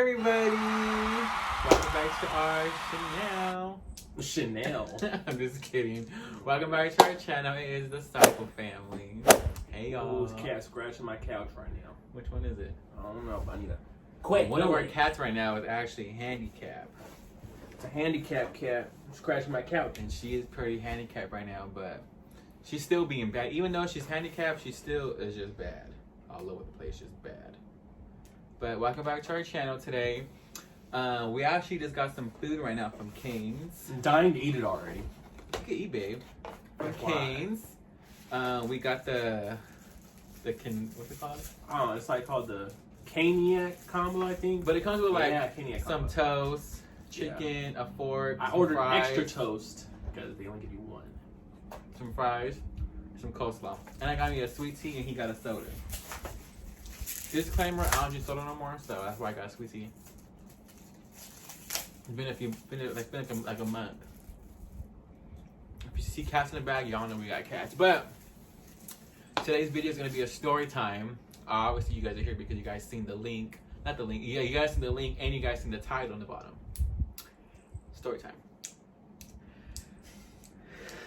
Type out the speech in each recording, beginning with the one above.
everybody. Welcome back to our Chanel. I'm just kidding. Welcome back to our channel. It is the Cycle Family. Hey y'all. Who's cat scratching my couch right now? Which one is it? I don't know, but I need a One of our cats right now is actually handicapped. It's a handicapped cat scratching my couch. And she is pretty handicapped right now, but she's still being bad. Even though she's handicapped, she still is just bad. All over the place, just bad. But welcome back to our channel today. We actually just got some food right now from Cane's. I'm dying to eat it already. You can eat, babe. From Why? Cane's. We got what's it called? Oh, it's like called the Caniac combo, I think. But it comes with like Caniac some combo. toast, chicken, a fork. I some ordered fries, extra toast because they only give you one. some fries, some coleslaw, and I got me a sweet tea, and he got a soda. Disclaimer: I don't drink soda no more, so that's why I got a sweet tea. It's been like a month. If you see cats in the bag, y'all know we got cats. But today's video is gonna be a story time. Obviously, you guys are here because you guys seen the link. Not the link. Yeah, you guys seen the link, and you guys seen the title on the bottom. Story time.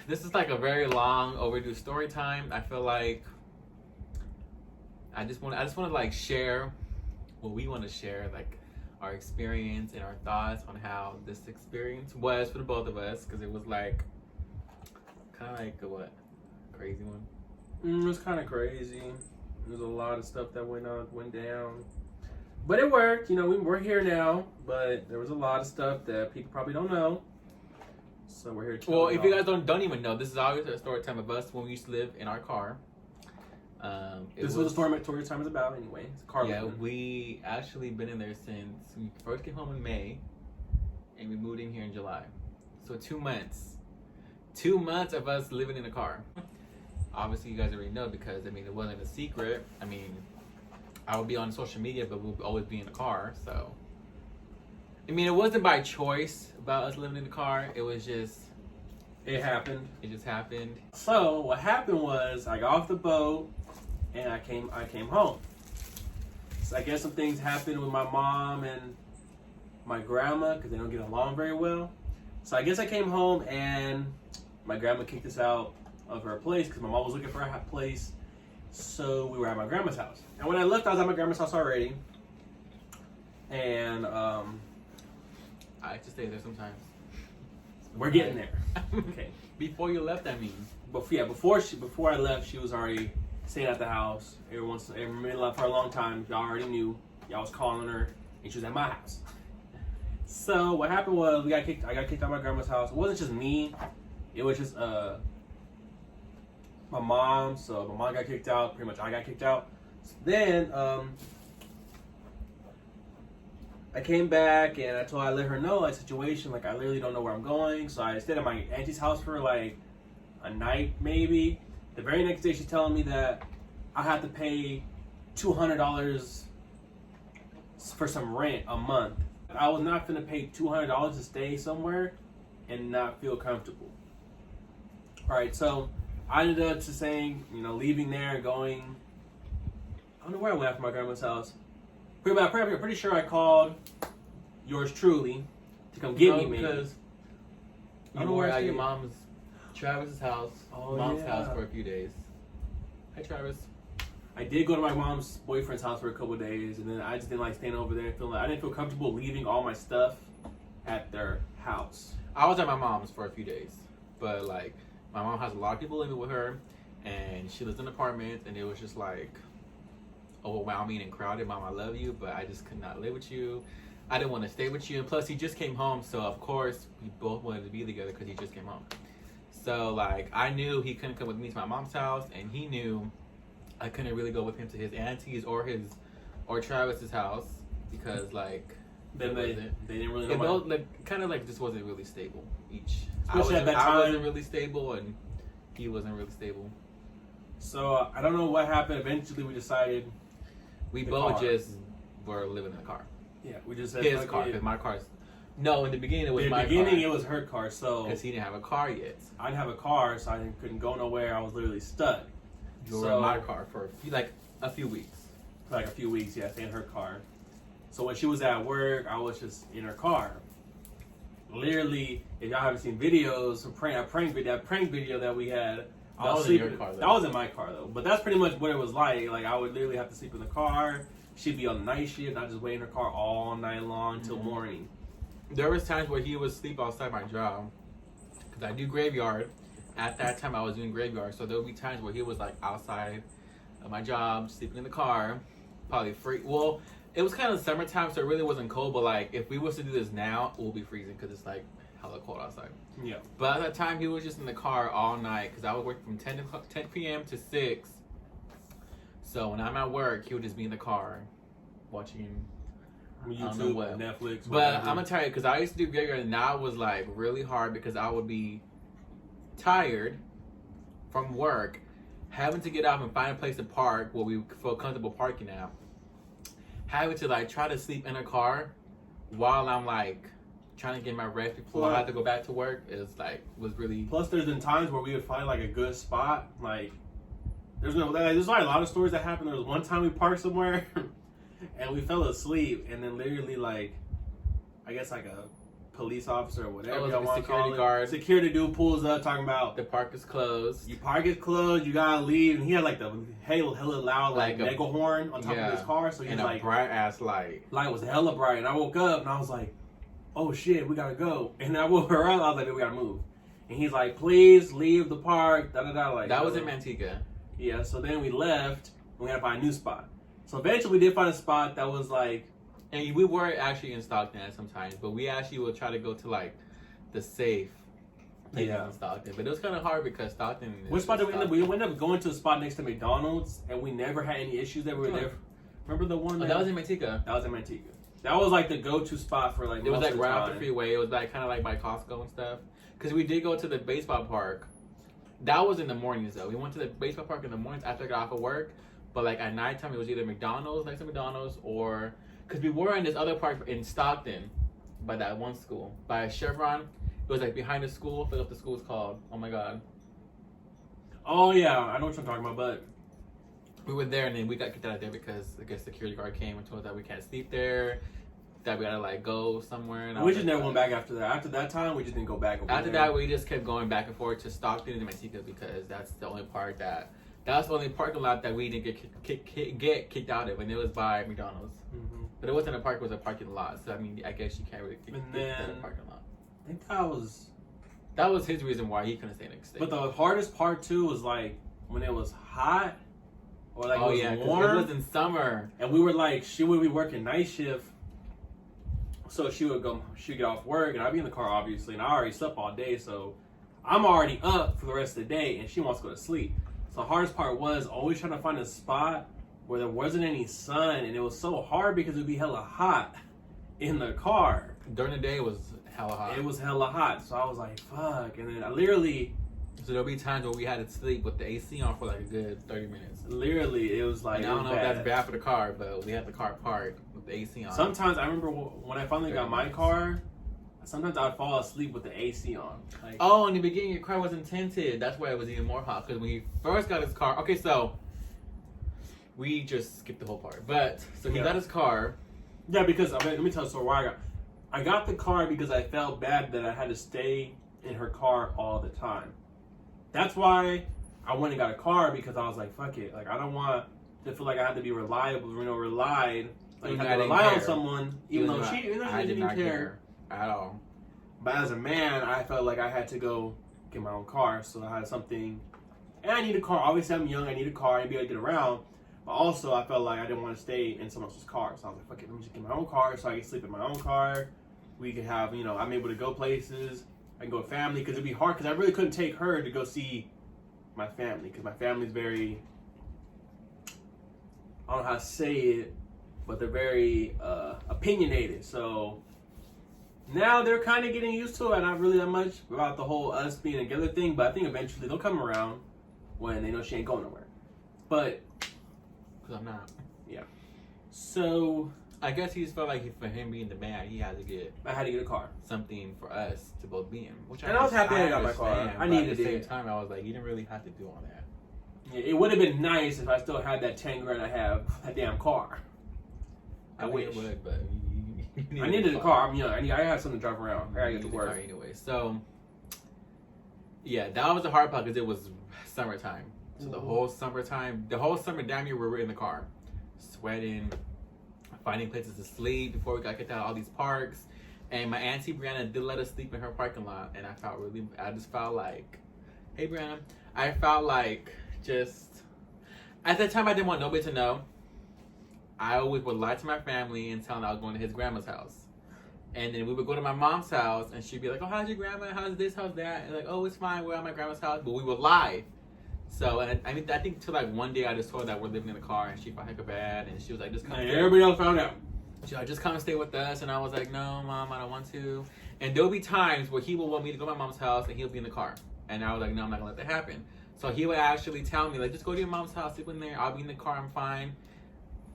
This is like a very long overdue story time. I feel like I just want to like share what we want to share, like our experience and our thoughts on how this experience was for the both of us, because it was like kind of like a crazy one. It was kind of crazy. There's a lot of stuff that went down, but it worked. You know, we're here now, but there was a lot of stuff that people probably don't know. So we're here to tell Well, if you y'all. guys don't even know, this is always a story time of us when we used to live in our car. This is what the story time is about anyway. It's a car Yeah, living. we actually been in there since we first came home in May, and we moved in here in July. So 2 months. 2 months of us living in a car. Obviously, you guys already know because, I mean, it wasn't a secret. I mean, I would be on social media, but we'll always be in a car, so. I mean, it wasn't by choice about us living in the car. It was just, It happened. it just happened. So what happened was I got off the boat and I came home. So I guess some things happened with my mom and my grandma because they don't get along very well. So I guess I came home and my grandma kicked us out of her place because my mom was looking for a place. So we were at my grandma's house. And when I left, I was at my grandma's house already. And I like to stay there sometimes. we're getting there. Okay. Before you left, I mean. But yeah, before I left, she was already staying at the house. Everyone left for a long time. Y'all already knew. Y'all was calling her, and she was at my house. So what happened was I got kicked out of my grandma's house. It wasn't just me. It was just my mom. So my mom got kicked out. Pretty much I got kicked out. So then I came back and I let her know like situation. Like I literally don't know where I'm going. So I stayed at my auntie's house for like a night maybe. The very next day she's telling me that I have to pay $200 for some rent a month. I was not gonna pay $200 to stay somewhere and not feel comfortable. Alright, so I ended up just saying, leaving there and going, I don't know where I went after my grandma's house. Pretty sure I called yours truly to come get me, maybe. Because I don't you know were where I at your stayed. mom's, Travis's house, Oh, mom's yeah. house for a few days. Hi, Travis. I did go to my mom's boyfriend's house for a couple of days, and then I just didn't like staying over there. I didn't feel comfortable leaving all my stuff at their house. I was at my mom's for a few days, but like my mom has a lot of people living with her, and she lives in an apartment, and it was just like overwhelming and crowded. Mom, I love you, but I just could not live with you. I didn't want to stay with you, and plus he just came home, so of course we both wanted to be together because he just came home. So like I knew he couldn't come with me to my mom's house, and he knew I couldn't really go with him to his auntie's or Travis's house because like Then they didn't really know. it both like kind of like just wasn't really stable each. Especially at that I time. wasn't really stable, and he wasn't really stable. So I don't know what happened. Eventually, we decided. We The both car. just were living in the car. Yeah, we just said His fuck car, it. because my car's. No, in the beginning it was In the my beginning, car. it was her car. So Because he didn't have a car yet. I didn't have a car, so I couldn't go nowhere. I was literally stuck. You were So- in my car for a few weeks. For like a few weeks, yeah, staying in her car. So when she was at work, I was just in her car. Literally, if y'all haven't seen videos, a prank video that we had. I was was in sleeping. your car, though. That was in my car though, but that's pretty much what it was like. Like I would literally have to sleep in the car. She'd be on the night shift. I just wait in her car all night long till morning. There was times where he would sleep outside my job because I do graveyard. At that time, I was doing graveyard, so there would be times where he was like outside of my job, sleeping in the car, probably free. Well, it was kind of summertime, so it really wasn't cold. But like, if we was to do this now, it will be freezing because it's like hella cold outside. Yeah. But at that time, he was just in the car all night because I would work from 10 p.m. to 6. So when I'm at work, he would just be in the car watching YouTube, what. Netflix. But whatever. I'm gonna tell you, because I used to do graveyard, and that was like really hard because I would be tired from work, having to get off and find a place to park where we feel comfortable parking at, having to like try to sleep in a car while I'm like trying to get my rest before I had to go back to work. Was really. Plus, there's been times where we would find like a good spot. Like, there's like a lot of stories that happened. There was one time we parked somewhere, and we fell asleep, and then literally like, I guess like a police officer or whatever Oh, y'all like a want to security call it. guard. Security dude pulls up talking about The park is closed. your park is closed, you gotta leave, and he had like the hella loud like Like a- mega horn on top of his car, so he's And like, a bright ass light. light was hella bright, and I woke up and I was like, oh shit, we gotta go. And I woke her up, I was like, we gotta move. And he's like, please leave the park, da da da. Like That was in Manteca. Yeah, so then we left and we had to find a new spot. So eventually we did find a spot that was like, And we were actually in Stockton at sometimes, but we actually would try to go to like the safe places Yeah. in Stockton. But it was kind of hard because Stockton. is which spot did we end up? Stockton. We ended up going to a spot next to McDonald's, and we never had any issues there. We were there. Remember the one Oh, that was in Manteca. that was in Manteca. That was like the go-to spot for like. It was most like of the right off time. the freeway. It was like kind of like by Costco and stuff. Because we did go to the baseball park. That was in the mornings though. We went to the baseball park in the mornings after I got off of work. But like at nighttime, it was either McDonald's, next to McDonald's, or because we were in this other park in Stockton, by that one school, by Chevron. It was like behind the school. I forget what the school's called. Oh my god. Oh yeah, I know what you're talking about, but We were there and then we got kicked out of there because I guess the security guard came and told us that we can't sleep there, that we gotta like go somewhere. And I we was just like, never went back after that. After that time, we just didn't go back. over After there. that, we just kept going back and forth to Stockton and Manteca because that's the only part that's the only parking lot that we didn't get kicked out of, and it was by McDonald's. Mhm. But it wasn't a park; it was a parking lot. So I mean, I guess you can't really kick And kicked out of then- a parking lot. I think that was. That was his reason why he couldn't stay next day. But the hardest part too was like when it was hot or like oh it was yeah, 'cause warm, it was in summer. and we were like, she would be working night shift, so she'd get off work, and I'd be in the car obviously, and I already slept all day, so I'm already up for the rest of the day, and she wants to go to sleep. So the hardest part was always trying to find a spot where there wasn't any sun, and it was so hard because it would be hella hot in the car. During the day, it was hella hot. It was hella hot, so I was like, fuck, and then I literally. So there'll be times where we had to sleep with the AC on for like a good 30 minutes. Literally, it was like. And I it don't was know if that's bad for the car, but we had the car parked with the AC on. Sometimes I remember when I finally got my Very nice. car. Sometimes I'd fall asleep with the AC on. Like, Oh, in the beginning, your car wasn't tinted. That's why it was even more hot. Because when he first got his car, okay, so we just skipped the whole part. But so he Yeah. got his car. yeah, because I mean, let me tell you the story why I got the car because I felt bad that I had to stay in her car all the time. That's why I went and got a car because I was like, fuck it. Like I don't want to feel like I had to be reliable, relied. Like Even I though had I to didn't rely on care. someone, even though she I did didn't not care. care at all. But as a man, I felt like I had to go get my own car, so I had something. And I need a car. Obviously, I'm young. I need a car and be able to get around. But also, I felt like I didn't want to stay in someone else's car. So I was like, fuck it, let me just get my own car so I can sleep in my own car. We can have, I'm able to go places. I can go with family because it'd be hard because I really couldn't take her to go see my family because my family's very, I don't know how to say it, but they're very opinionated. So now they're kind of getting used to it, not really that much about the whole us being together thing, but I think eventually they'll come around when they know she ain't going nowhere. But, Because I'm not. so I guess he just felt like for him being the man, he had to get I had to get a car. something for us to both be in. Which And I was happy I got my car. understand, I but needed at the same it. time, I was like, you didn't really have to do all that. It would have been nice if I still had that 10 grand I have, that damn car. I wish wish. it would, but I needed a car. I'm young. I had something to drive around. I gotta get to work. Anyway. So, yeah, that was the hard part because it was summertime. So the whole summer, damn near we were in the car, sweating, finding places to sleep before we got kicked out of all these parks. And my auntie Brianna did let us sleep in her parking lot, and I just felt like, hey Brianna, I felt like just, at that time I didn't want nobody to know. I always would lie to my family and tell them I was going to his grandma's house. And then we would go to my mom's house, and she'd be like, oh, how's your grandma? How's this? How's that? And like, oh, it's fine. We're at my grandma's house. But we would lie. So, and I think till like one day I just told her that we're living in the car, and she felt heck of bad. And she was like, just come. Everybody else found out. She's like, just come and stay with us. And I was like, no, Mom, I don't want to. And there'll be times where he will want me to go to my mom's house, and he'll be in the car. And I was like, no, I'm not going to let that happen. So he would actually tell me, like, just go to your mom's house, sleep in there. I'll be in the car. I'm fine.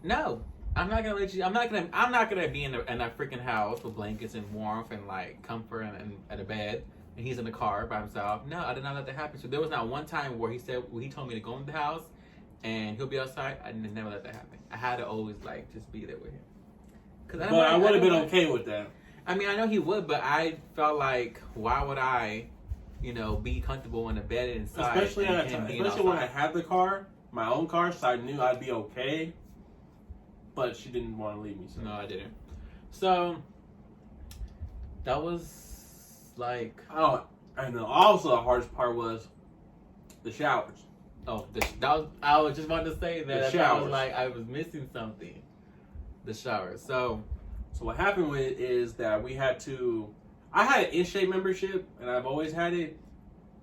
No. I'm not gonna let you. I'm not gonna be in a freaking house with blankets and warmth and like comfort and a bed, and he's in the car by himself. No, I did not let that happen. So there was not one time where he told me to go in the house, and he'll be outside. I never let that happen. I had to always like just be there with him. But I would have been okay with that. I mean, I know he would, but I felt like, why would I, be comfortable in a bed inside? Especially when I had the car, my own car, so I knew I'd be okay. But she didn't want to leave me. So. No, I didn't. So that was like. Oh, and then also the hardest part was the showers. Oh, I was just about to say that. The showers. I was like, I was missing something. The showers. So what happened with is that we had to. I had an In-Shape membership, and I've always had it.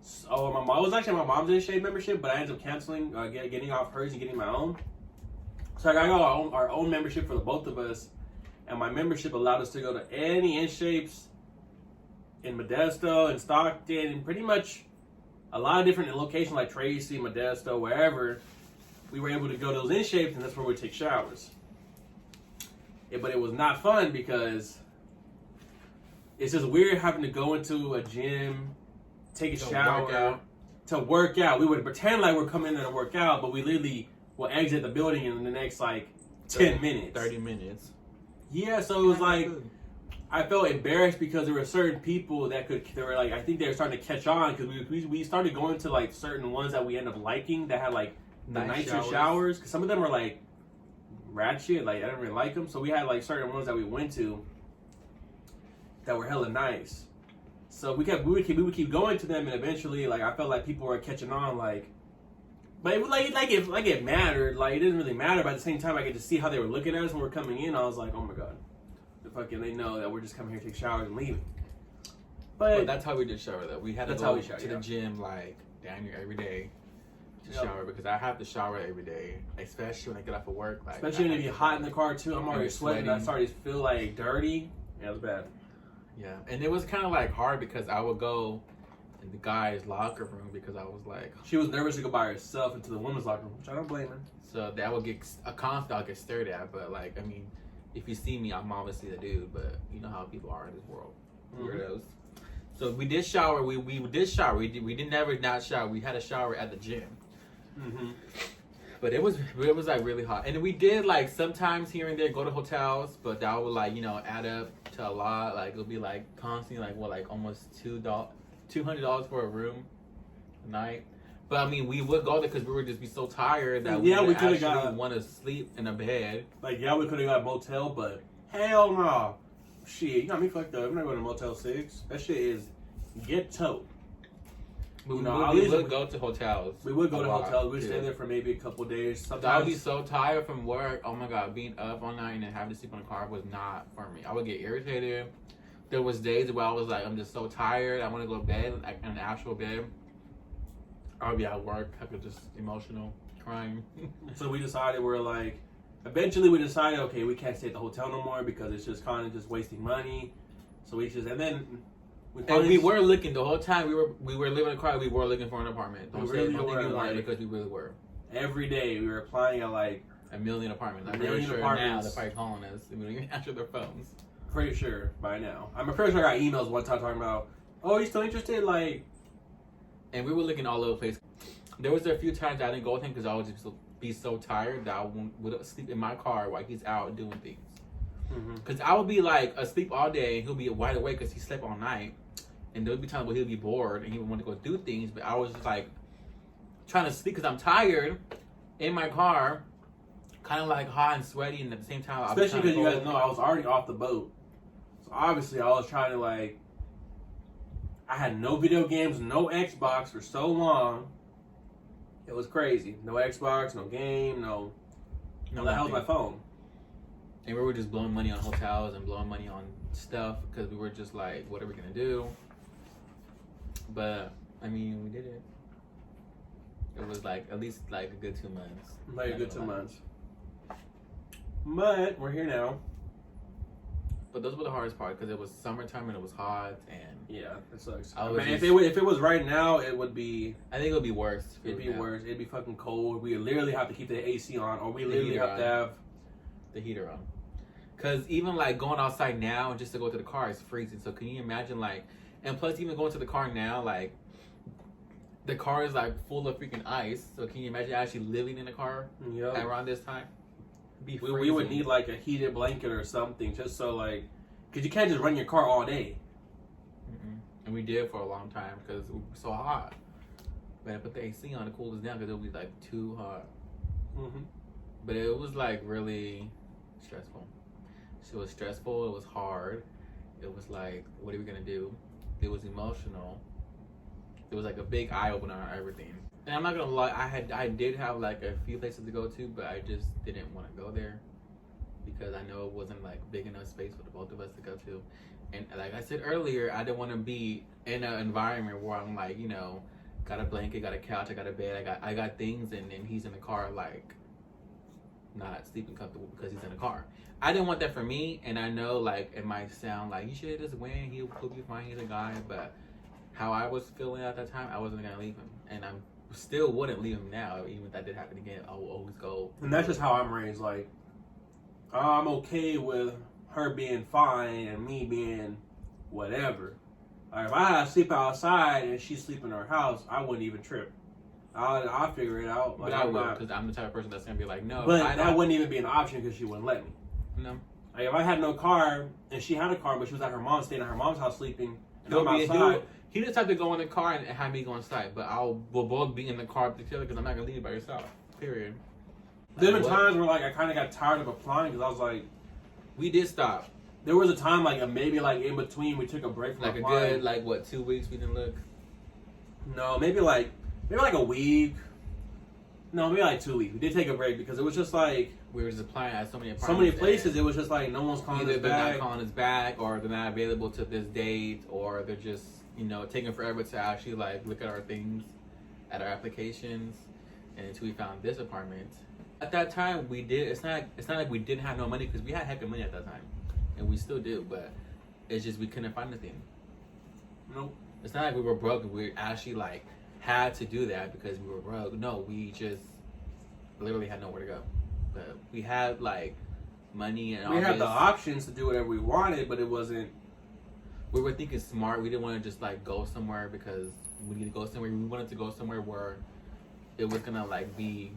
So it was actually my mom's In-Shape membership, but I ended up canceling, getting off hers and getting my own. So I got our own membership for the both of us, and my membership allowed us to go to any In-Shapes in Modesto and Stockton, and pretty much a lot of different locations like Tracy, Modesto, wherever. We were able to go to those In-Shapes, and that's where we take showers. But it was not fun because it's just weird having to go into a gym, take a shower, to work out. We would pretend like we're coming in there to work out, but we literally will exit the building in the next 10 minutes. 30 minutes. Yeah, so it was like, I felt embarrassed because there were certain people I think they were starting to catch on because we started going to certain ones that we end up liking that had the nicer showers. Cause some of them were rat shit, I didn't really like them. So we had certain ones that we went to that were hella nice. So we would keep going to them, and eventually I felt like people were catching on But it it mattered. It didn't really matter. But at the same time, I get to see how they were looking at us when we're coming in. I was like, oh my god, they know that we're just coming here to take showers and leaving. But that's how we did shower though. We had to go to the gym damn near every day to shower because I have to shower every day, especially when I get off of work. Especially when it be hot in the car too. I'm already sweating. I started to feel dirty. Yeah, it was bad. Yeah, and it was kind of hard because I would go in the guy's locker room because I was she was nervous to go by herself into the women's locker room, which I don't blame her. So that would get I'll get stared at. But I mean, if you see me, I'm obviously the dude. But you know how people are in this world, weirdos. So we did shower. We did shower. We did never not shower. We had a shower at the gym. Mm-hmm. But it was really hot, and we did sometimes here and there go to hotels, but that would add up to a lot. It would be constantly almost $200 for a room a night. But I mean, we would go there because we would just be so tired that we could have want to sleep in a bed. We could have got a motel, but hell no. Shit, you got me fucked up. I'm not going to Motel 6. That shit is ghetto. But we would go to hotels. We would go to hotels. We'd stay there for maybe a couple days. Sometimes I would be so tired from work. Oh my god, being up all night and then having to sleep in the car was not for me. I would get irritated. There was days where I was I'm just so tired. I want to go to bed, in an actual bed. I would be at work. I could just emotional, crying. So we decided eventually we decided, okay, we can't stay at the hotel no more because it's just kind of just wasting money. So we were looking the whole time. We were living in a car. We were looking for an apartment. Don't say we weren't because we really were. Every day we were applying at a million apartments. I'm pretty sure now they're probably calling us. We don't even answer their phones. Pretty sure by now. I'm pretty sure I got emails one time talking about, oh, you still interested? And we were looking all over the place. There was a few times I didn't go with him because I would just be so tired that I would sleep in my car while he's out doing things. Because I would be like asleep all day, and he'll be wide awake because he slept all night. And there would be times where he'll be bored and he would want to go do things, but I was just like trying to sleep because I'm tired in my car, kind of like hot and sweaty, and at the same time, especially because you guys know I was already off the boat, so obviously I was trying to like. I had no video games, no Xbox for so long. It was crazy. No Xbox, no game, no. The hell's my phone? And we were just blowing money on hotels and blowing money on stuff because we were just like, what are we gonna do? But I mean, we did it. It was like at least like a good 2 months. Like a good 2 months. But we're here now. But those were the hardest part because it was summertime and it was hot and yeah, it sucks. If it was right now, it would be. I think it would be worse. It'd be worse. It'd be fucking cold. We literally have to keep the AC on, or we literally have to have the heater on. Cause even like going outside now and just to go to the car is freezing. So can you imagine like, and plus even going to the car now, like the car is like full of freaking ice. So can you imagine actually living in a car around this time? We would need like a heated blanket or something just so like, cause you can't just run your car all day. And we did for a long time because it was so hot. But I put the AC on to cool us down because it would be like too hot. But it was like really stressful. So it was stressful. It was hard. It was like, what are we gonna do? It was emotional. It was like a big eye opener on everything. And I'm not gonna lie, I did have like a few places to go to, but I just didn't want to go there because I know it wasn't like big enough space for the both of us to go to. And like I said earlier, I didn't want to be in an environment where I'm like, you know, got a blanket, got a couch, I got a bed, I got things, and then he's in the car like not sleeping comfortable because he's in the car. I didn't want that for me, and I know like it might sound like you should just win, he'll be fine, he's a guy, but how I was feeling at that time, I wasn't gonna leave him, and I still wouldn't leave him now, even if that did happen again. I will always go. And that's just how I'm raised. Like I'm okay with her being fine and me being whatever. Like if I had to sleep outside and she sleep in her house, I wouldn't even trip. I'll figure it out. Like, but I would, because I'm the type of person that's gonna be like, no. But that wouldn't even be an option because she wouldn't let me. No. Like if I had no car and she had a car, but she was at her mom's, staying at her mom's house sleeping, and I'm outside. He just have to go in the car and have me go inside, but we'll both be in the car together because I'm not gonna leave you by yourself. Period. There's been times where like I kind of got tired of applying because I was like, we did stop. There was a time like maybe like in between we took a break from like applying. A good like what 2 weeks we didn't look. No, maybe like a week. No, maybe like 2 weeks. We did take a break because it was just like we were just applying at so many places. It was just like no one's calling us back. Either they're not calling us back, or they're not available to this date, or they're just taking forever to actually like look at our things, at our applications, and until we found this apartment. At that time, we did. It's not like we didn't have no money because we had heck of money at that time, and we still do. But it's just we couldn't find anything. Nope. It's not like we were broke. We actually like had to do that because we were broke. No, we just literally had nowhere to go. But we had like money and we had the options to do whatever we wanted, but it wasn't. We were thinking smart. We didn't want to just like go somewhere because we need to go somewhere. We wanted to go somewhere where it was gonna like be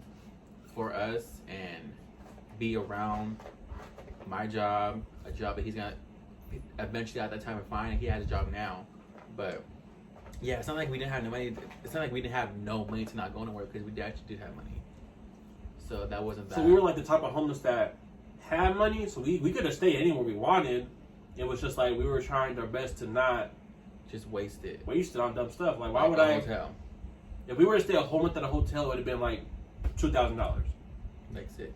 for us and be around my job, a job that he's gonna eventually at that time find. He has a job now, but yeah, it's not like we didn't have no money. It's not like we didn't have no money to not go nowhere because we actually did have money. So that wasn't that. So we were like the type of homeless that had money, so we could have stayed anywhere we wanted. It was just like we were trying our best to not just waste it on dumb stuff. Like why would I? Hotel. If we were to stay a whole month at a hotel, it would have been like $2,000. Like $6,000.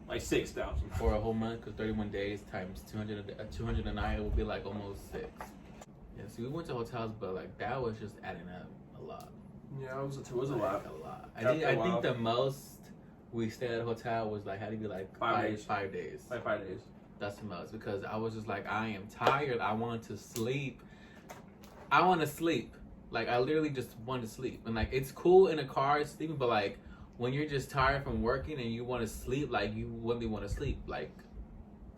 Like $6,000 for a whole month, because 31 days times 200 a night, it would be like almost $6,000. Yeah, so we went to hotels, but like that was just adding up a lot. Yeah, it was a lot. A lot. I think the most we stayed at a hotel was like had to be like 5 days. 5 days. Like 5 days. That's the most because I was just like I am tired. I want to sleep. I want to sleep. Like I literally just want to sleep. And like it's cool in a car sleeping, but like when you're just tired from working and you want to sleep, like you wouldn't want to sleep. Like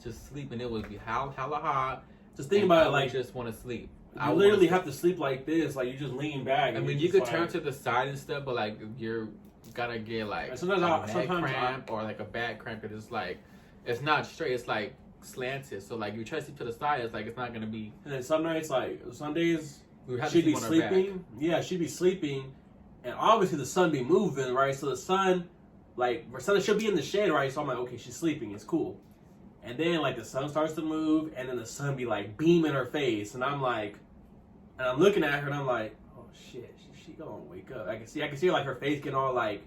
just sleep and it would be hella hot. Just think about it, like just want to sleep. I literally have to sleep like this, like you just lean back. I mean, you could turn to the side and stuff, but like you're gonna get like sometimes a neck cramp or like a back cramp. Cause it's like it's not straight. It's like slanted. So like if you try to sleep to the side, it's like it's not gonna be. And then some nights, like some days, We would have to she'd be sleep on our back. sleeping. Yeah, she'd be sleeping, and obviously the sun be moving, right? So the sun, like, she'll be in the shade, right? So I'm like, okay, she's sleeping, it's cool. And then like the sun starts to move, and then the sun be like beaming her face, and I'm like, and I'm looking at her, and I'm like, oh shit, she gonna wake up. I can see her like her face getting all like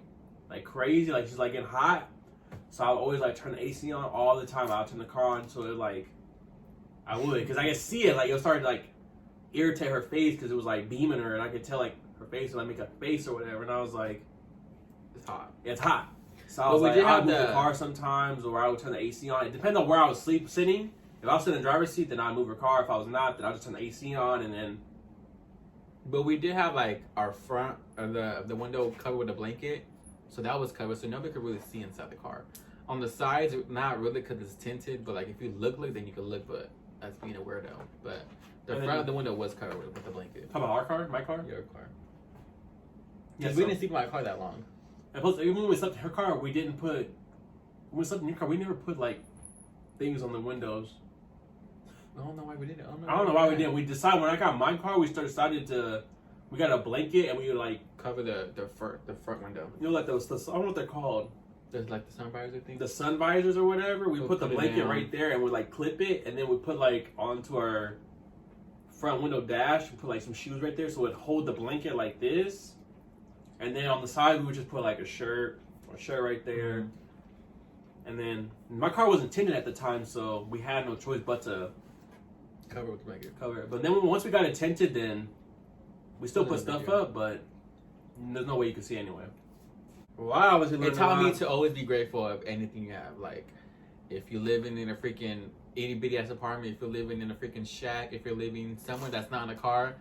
crazy, like she's like getting hot. So I would always like turn the AC on all the time. I'll turn the car on so it like I would, because I could see it, like it started to like irritate her face because it was like beaming her, and I could tell like her face would like make a face or whatever, and I was like, It's hot. it's hot. So I But was we like, did I'd have move the the- car sometimes, or I would turn the AC on. It depends on where I was sitting. If I was sitting in the driver's seat, then I'd move her car. If I was not, then I'd just turn the AC on, and then But we did have like our front of the window covered with a blanket, so that was covered, so nobody could really see inside the car. On the sides, not really because it's tinted, but like if you look, then you could look, but that's being a weirdo. But the And front then- of the window was covered with the blanket. talk about our car, my car. Your car. Yeah, Yeah, so- we didn't sleep in my car that long. And plus, even when we slept in her car, we didn't put. When we slept in your car, we never put like things on the windows. I don't know why we did it. I don't know why we didn't. We decided when I got my car, we decided to. We got a blanket and we would like, cover the front window. you know, like those. I don't know what they're called. There's like the sun visor thing. The sun visors or whatever. We We'll put the put it blanket down. right there and we like clip it, and then we put like onto our front window dash. We put like some shoes right there so it'd hold the blanket like this, and then on the side we would just put like a shirt right there. Mhm. And then my car wasn't tinted at the time, so we had no choice but to Cover with the blanket. cover it. But then once we got it tinted, then we still put Wasn't a stuff big deal. up, but there's no way you could see anyway. Well, I obviously It learned taught a me lot. to always be grateful of anything you have. Like, if you're living in a freaking itty bitty ass apartment, if you're living in a freaking shack, if you're living somewhere that's not in a car,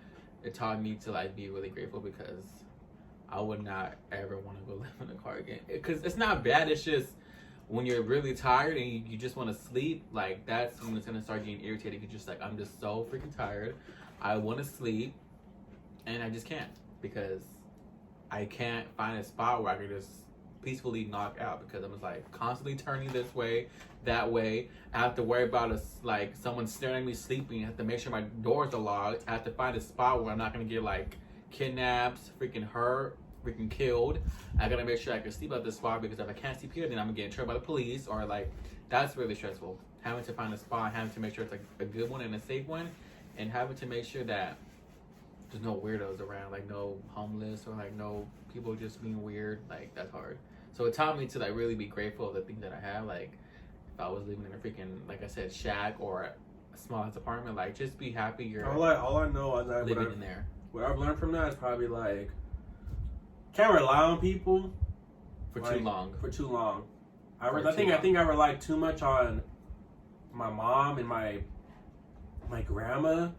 it taught me to like be really grateful because I would not ever want to go live in a car again. Because it's not bad. It's just when you're really tired and you just want to sleep, like that's when it's gonna start getting irritating. You're just like, I'm just so freaking tired. I want to sleep, and I just can't because I can't find a spot where I can just peacefully knock out because I'm just like constantly turning this way, that way. I have to worry about like someone staring at me sleeping. I have to make sure my doors are locked. I have to find a spot where I'm not gonna get like kidnapped, freaking hurt, freaking killed. I gotta make sure I can sleep at this spot because if I can't sleep here, then I'm gonna get in trouble by the police or like that's really stressful. Having to find a spot, having to make sure it's like a good one and a safe one, and having to make sure that there's no weirdos around, like no homeless or like no people just being weird. Like that's hard. So it taught me to like really be grateful of the things that I have. Like if I was living in a freaking, like I said, shack or a small ass apartment, like just be happy you're All I know is that living in there what I've learned from that is probably like can't rely on people for like, too long. For too long. For I too think long. I relied too much on my mom and my grandma,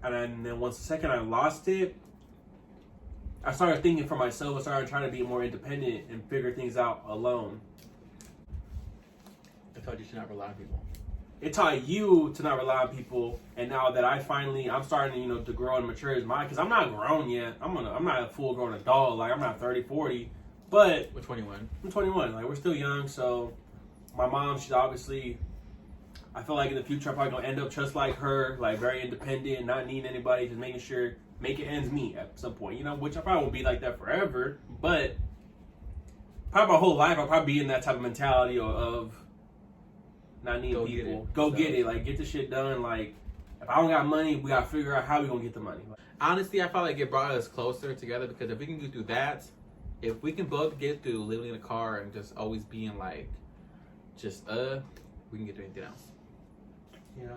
and then once the second I lost it, I started thinking for myself. I started trying to be more independent and figure things out alone. I thought you should not rely on people. It taught you to not rely on people, and now that I'm starting to grow and mature as mine, because I'm not grown yet. I'm not a full grown adult. Like I'm not 30, 40, but We're 21. I'm 21. Like we're still young. So my mom, she's obviously. I feel like in the future I'm probably gonna end up just like her, like very independent, not needing anybody, just making ends meet at some point. Which I probably won't be like that forever, but probably my whole life I'll probably be in that type of mentality of not needing Go get people. it. Go So- get it. Like get the shit done. Like if I don't got money, we gotta figure out how we gonna get the money. Honestly, I felt like it brought us closer together because if we can get through that, if we can both get through living in a car and just always being like, just we can get through anything else. Yeah.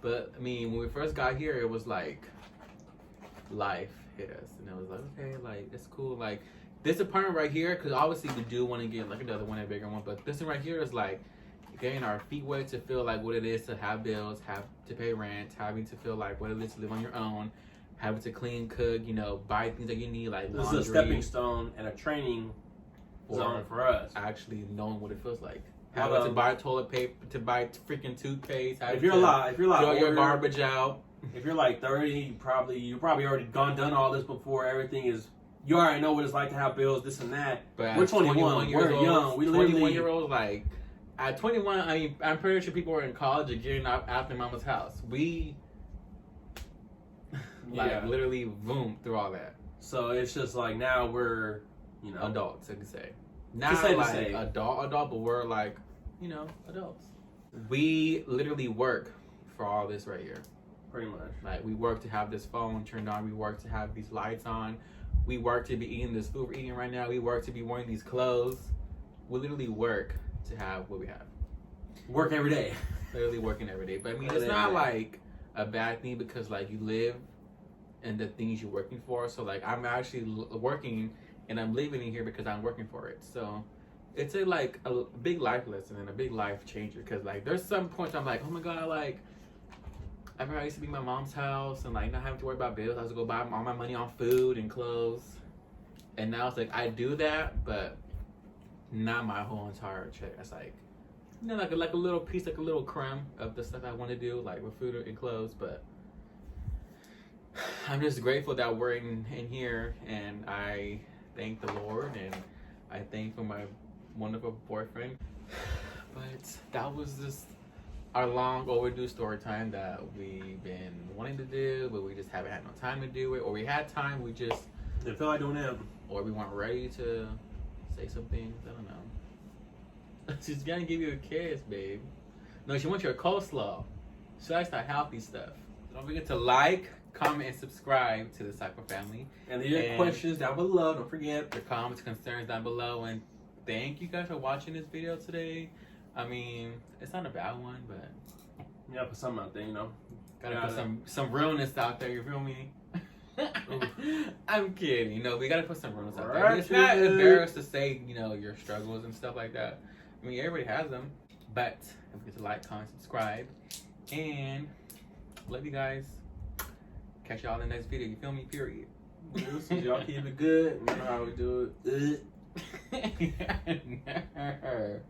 But I mean, when we first got here, it was like life hit us, and it was like, okay, like it's cool. Like this apartment right here, because obviously we do want to get like another one, a bigger one. But this one right here is like getting our feet wet to feel like what it is to have bills, have to pay rent, having to feel like what it is to live on your own, having to clean, cook, buy things that you need like This laundry, is a stepping stone and a training zone for us. actually knowing what it feels like. Well, Having to buy toilet paper, to buy freaking toothpaste. If you're a lot throw your older, garbage out. if you're like 30, you probably already done all this before. Everything is, you already know what it's like to have bills, this and that. But We're at 21, we're young. We 21 literally, year old, like at 21, I mean, I'm pretty sure people were in college or getting out after mama's house. We literally boom through all that. So it's just like now we're, you know, Adults, I could say. Not say to like say. adult, but we're like, you know, adults. We literally work for all this right here. pretty much. Like, we work to have this phone turned on. We work to have these lights on. We work to be eating this food we're eating right now. We work to be wearing these clothes. We literally work to have what we have. Work every day. Literally working every day. But I mean, Every it's day, not every day. like a bad thing because like you live in the things you're working for. So like I'm actually working and I'm living in here because I'm working for it. So it's a big life lesson and a big life changer because like there's some points I'm like, oh my god, like I remember I used to be in my mom's house and like not having to worry about bills. I was to go buy all my money on food and clothes. And now it's like I do that, but not my whole entire check. It's like, you know, like a little piece, like a little crumb of the stuff I want to do, like with food and clothes. But I'm just grateful that we're in here, and I thank the Lord, and I thank for my wonderful boyfriend. But that was just our long overdue story time that we've been wanting to do, but we just haven't had no time to do it, or we had time, we just, They feel like doing it. or we weren't ready to say some things. I don't know. She's gonna give you a kiss, babe. No, she wants your coleslaw. She likes the healthy stuff. Don't forget to like, comment, and subscribe to the Cypher family. And leave your questions down below. Don't forget. Your comments, concerns down below. And thank you guys for watching this video today. I mean, it's not a bad one, but Yeah, put something out there, you know. gotta put some realness out there. You feel me? I'm kidding. You know, we gotta put some realness out there. I mean, it's not embarrassed to say, you know, your struggles and stuff like that. I mean, everybody has them. But don't forget to like, comment, subscribe, and love you guys. Catch y'all in the next video. You feel me? Period. Y'all keep it good. You know how we do it. Nerves.